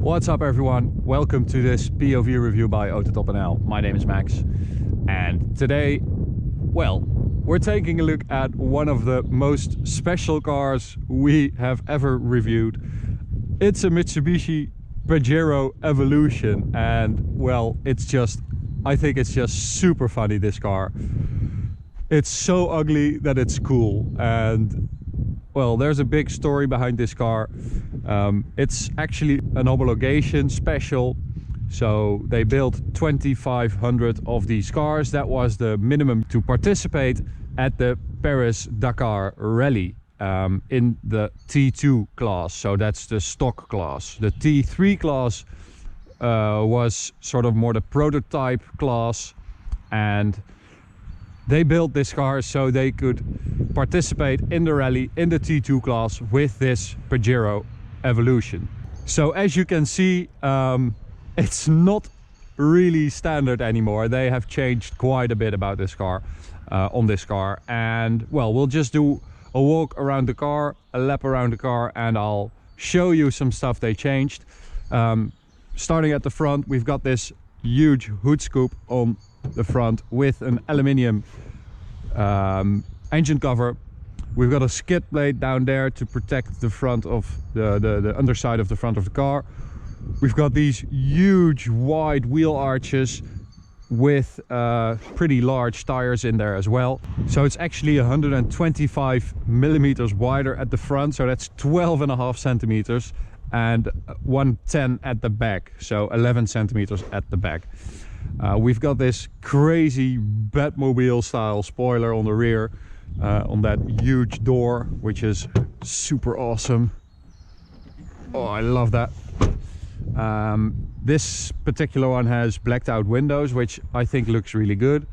What's up everyone, welcome to this POV review by Autotop.nl. My name is Max and today, well, we're taking a look at one of the most special cars we have ever reviewed. It's a Mitsubishi Pajero Evolution and well, I think it's just super funny, this car. It's so ugly that it's cool, and well, there's a big story behind this car. It's actually an homologation special, so they built 2,500 of these cars. That was the minimum to participate at the Paris-Dakar Rally in the T2 class, so that's the stock class. The T3 class was sort of more the prototype class, and they built this car so they could participate in the rally in the T2 class with this Pajero Evolution. So as you can see, it's not really standard anymore. They have changed quite a bit about this car, on this car, and well, we'll just do a walk around the car, a lap around the car, and I'll show you some stuff they changed. Starting at the front, we've got this huge hood scoop on the front with an aluminium engine cover. We've got a skid plate down there to protect the front of the underside of the front of the car. We've got these huge wide wheel arches with pretty large tires in there as well. So it's actually 125 millimeters wider at the front, so that's 12.5 centimeters, and 110 at the back, so 11 centimeters at the back. We've got this crazy Batmobile style spoiler on the rear, on that huge door, which is super awesome. Oh, I love that. This particular one has blacked out windows, which I think looks really good.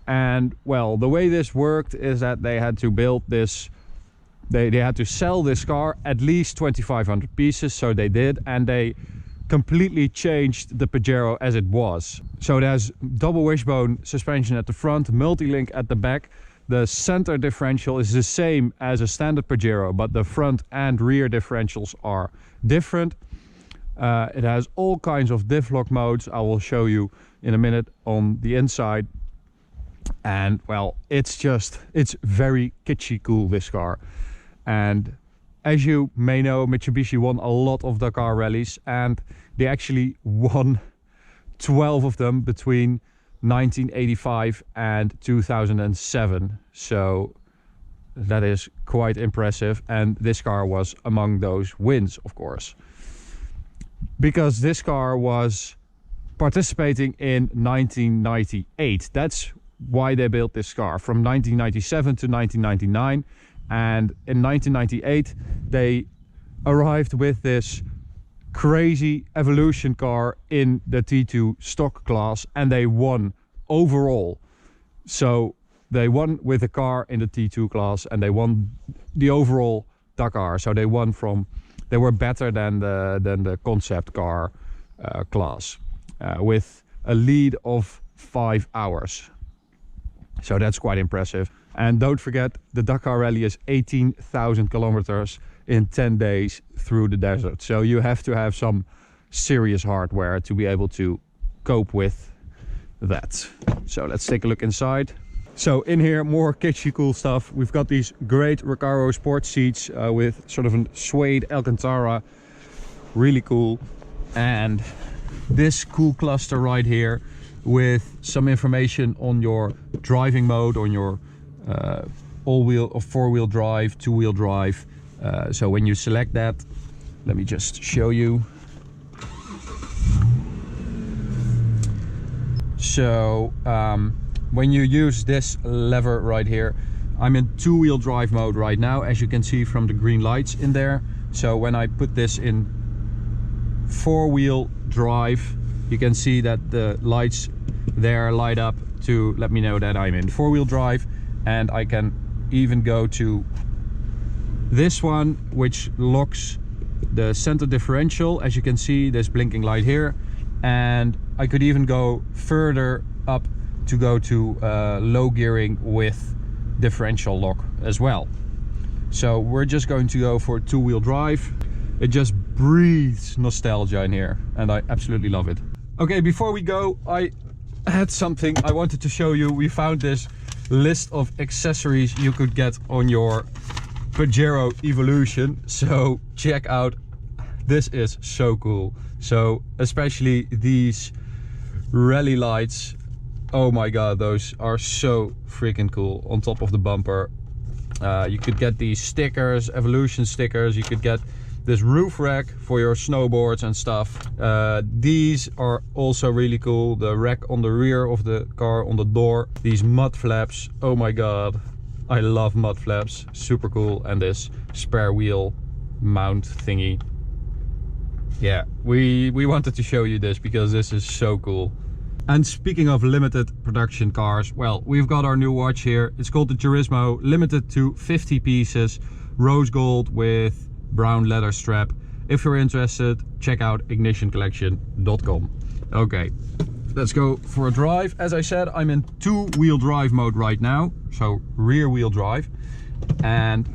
And well, the way this worked is that they had to build this, they had to sell this car at least 2,500 pieces, so they did, and they completely changed the Pajero as it was. So it has double wishbone suspension at the front, multi-link at the back. The center differential is the same as a standard Pajero, but the front and rear differentials are different. It has all kinds of diff lock modes. I will show you in a minute on the inside. And well, it's very kitschy cool, this car. And as you may know, Mitsubishi won a lot of Dakar rallies, and they actually won 12 of them between 1985 and 2007. So that is quite impressive, and this car was among those wins, of course, because this car was participating in 1998. That's why they built this car, from 1997 to 1999. And in 1998 they arrived with this crazy Evolution car in the T2 stock class, and they won overall. So they won with a car in the T2 class, and they won the overall Dakar. So they were better than the concept car class, with a lead of 5 hours. So that's quite impressive. And don't forget, the Dakar Rally is 18,000 kilometers in 10 days through the desert. So you have to have some serious hardware to be able to cope with that. So let's take a look inside. So in here, more kitschy cool stuff. We've got these great Recaro sport seats with sort of a suede Alcantara. Really cool. And this cool cluster right here with some information on your driving mode, on your all-wheel or four-wheel drive, two-wheel drive. So when you select that, let me just show you. So when you use this lever right here, I'm in two-wheel drive mode right now, as you can see from the green lights in there. So when I put this in four-wheel drive, you can see that the lights there light up to let me know that I'm in four-wheel drive. And I can even go to this one, which locks the center differential, as you can see, this blinking light here. And I could even go further up to go to low gearing with differential lock as well. So we're just going to go for two-wheel drive. It just breathes nostalgia in here, and I absolutely love it. Okay, before we go, I had something I wanted to show you. We found this list of accessories you could get on your Pajero Evolution, so check out. This is so cool. So especially these rally lights, oh my god, those are so freaking cool. On top of the bumper, you could get these stickers, Evolution stickers. You could get this roof rack for your snowboards and stuff. These are also really cool. The rack on the rear of the car, on the door. These mud flaps, oh my god, I love mud flaps, super cool. And this spare wheel mount thingy. Yeah, we wanted to show you this because this is so cool. And speaking of limited production cars, well, we've got our new watch here. It's called the Turismo, limited to 50 pieces, rose gold with brown leather strap. If you're interested, check out ignitioncollection.com. Okay, let's go for a drive. As I said, I'm in two-wheel drive mode right now, so rear wheel drive. And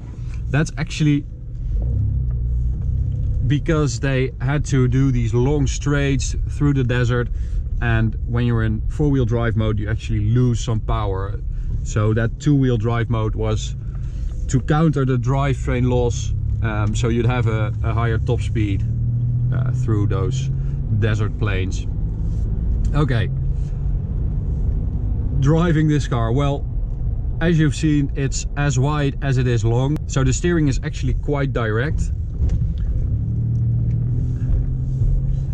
that's actually because they had to do these long straights through the desert, and when you're in four-wheel drive mode you actually lose some power. So that two-wheel drive mode was to counter the drivetrain loss, so you'd have a higher top speed through those desert plains. Okay, driving this car, well, as you've seen, it's as wide as it is long, so the steering is actually quite direct.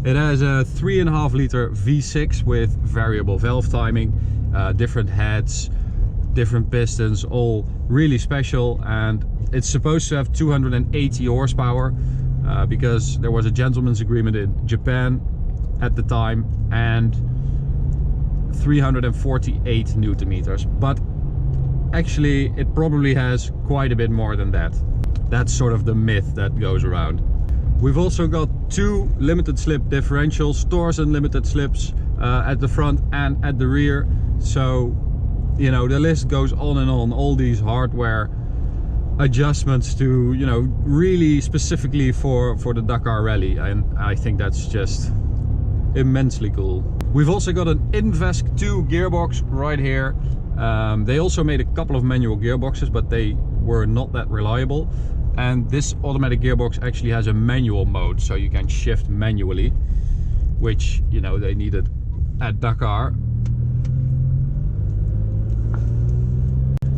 It has a 3.5 liter V6 with variable valve timing, different heads, different pistons, all really special, and it's supposed to have 280 horsepower because there was a gentleman's agreement in Japan at the time, and 348 Newton meters. But actually it probably has quite a bit more than that. That's sort of the myth that goes around. We've also got two limited slip differentials, Torsen limited slips at the front and at the rear. So, you know, the list goes on and on. All these hardware adjustments to, you know, really specifically for the Dakar Rally, and I think that's just immensely cool. We've also got an Invesc 2 gearbox right here. They also made a couple of manual gearboxes, but they were not that reliable. And this automatic gearbox actually has a manual mode, so you can shift manually, which, you know, they needed at Dakar.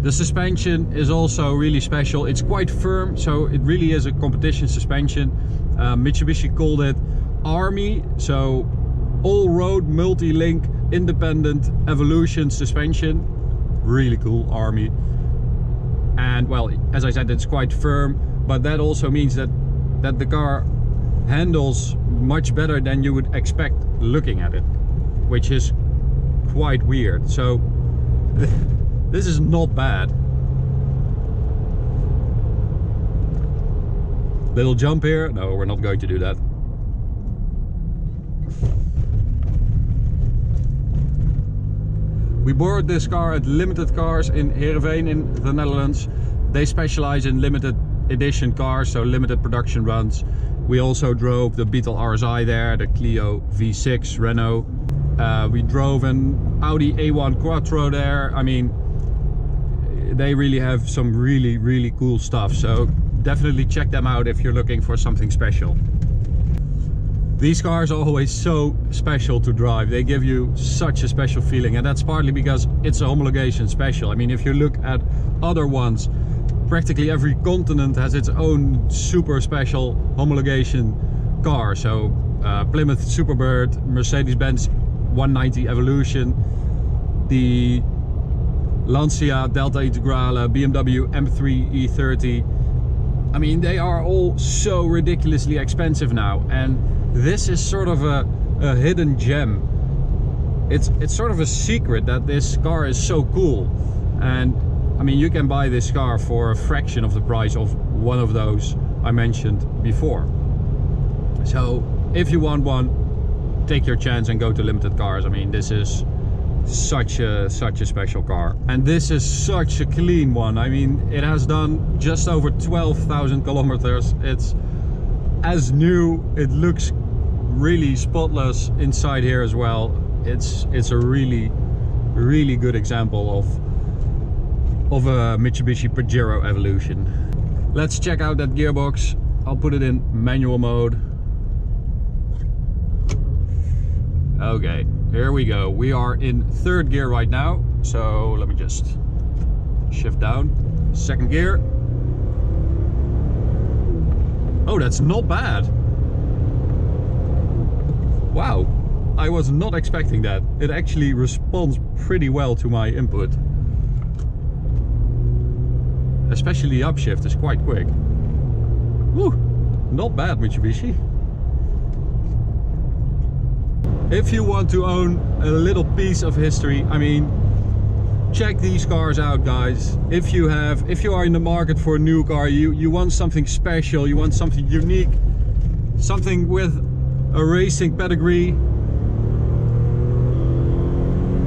The suspension is also really special. It's quite firm, so it really is a competition suspension. Mitsubishi called it Army, so all-road multi-link independent Evolution suspension. Really cool, Army. And well, as I said, it's quite firm, but that also means that the car handles much better than you would expect looking at it, which is quite weird. So this is not bad. Little jump here. No, we're not going to do that. We borrowed this car at Limited Cars in Heerenveen in the Netherlands. They specialize in limited edition cars, so limited production runs. We also drove the Beetle RSI there, the Clio V6 Renault. We drove an Audi A1 Quattro there. I mean, they really have some really cool stuff, so definitely check them out if you're looking for something special. These cars are always so special to drive. They give you such a special feeling, and that's partly because it's a homologation special. I mean, if you look at other ones, practically every continent has its own super special homologation car. So Plymouth Superbird, Mercedes-Benz 190 Evolution, the Lancia Delta Integrale, BMW M3 E30. I mean, they are all so ridiculously expensive now, and this is sort of a hidden gem. It's sort of a secret that this car is so cool. And I mean, you can buy this car for a fraction of the price of one of those I mentioned before. So if you want one, take your chance and go to Limited Cars. I mean, this is such a special car, and this is such a clean one. I mean, it has done just over 12,000 kilometers. It's as new. It looks really spotless inside here as well. It's a really good example of a Mitsubishi Pajero Evolution. Let's check out that gearbox. I'll put it in manual mode. Okay, here we go. We are in third gear right now. So let me just shift down. Second gear. Oh, that's not bad. Wow, I was not expecting that. It actually responds pretty well to my input. Especially the upshift is quite quick. Woo, not bad, Mitsubishi. If you want to own a little piece of history, I mean, check these cars out, guys. If you are in the market for a new car, you want something special, you want something unique, something with a racing pedigree.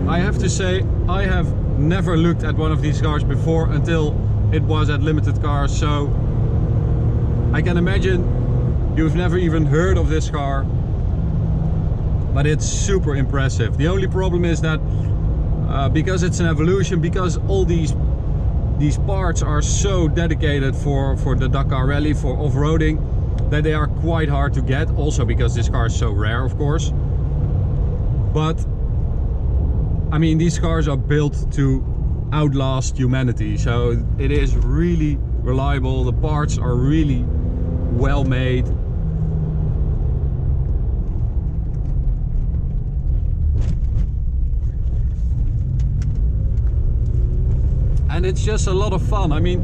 I have to say, I have never looked at one of these cars before until it was at Limited Cars, so I can imagine you've never even heard of this car, but it's super impressive. The only problem is that because it's an Evolution, because all these parts are so dedicated for the Dakar Rally, for off-roading, that they are quite hard to get. Also because this car is so rare, of course. But I mean, these cars are built to outlast humanity, so it is really reliable. The parts are really well made. And it's just a lot of fun. I mean,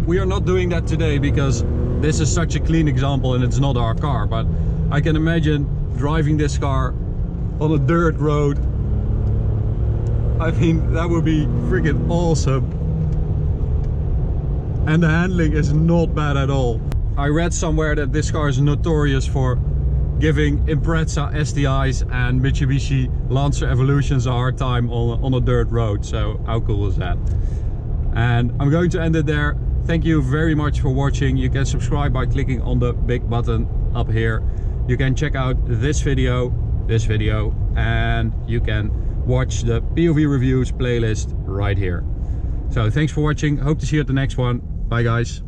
we are not doing that today because this is such a clean example and it's not our car, but I can imagine driving this car on a dirt road. I mean, that would be freaking awesome. And the handling is not bad at all. I read somewhere that this car is notorious for giving Impreza STIs and Mitsubishi Lancer Evolutions a hard time on a dirt road. So how cool is that? And I'm going to end it there. Thank you very much for watching. You can subscribe by clicking on the big button up here. You can check out this video, and you can watch the POV reviews playlist right here. So thanks for watching. Hope to see you at the next one. Bye guys.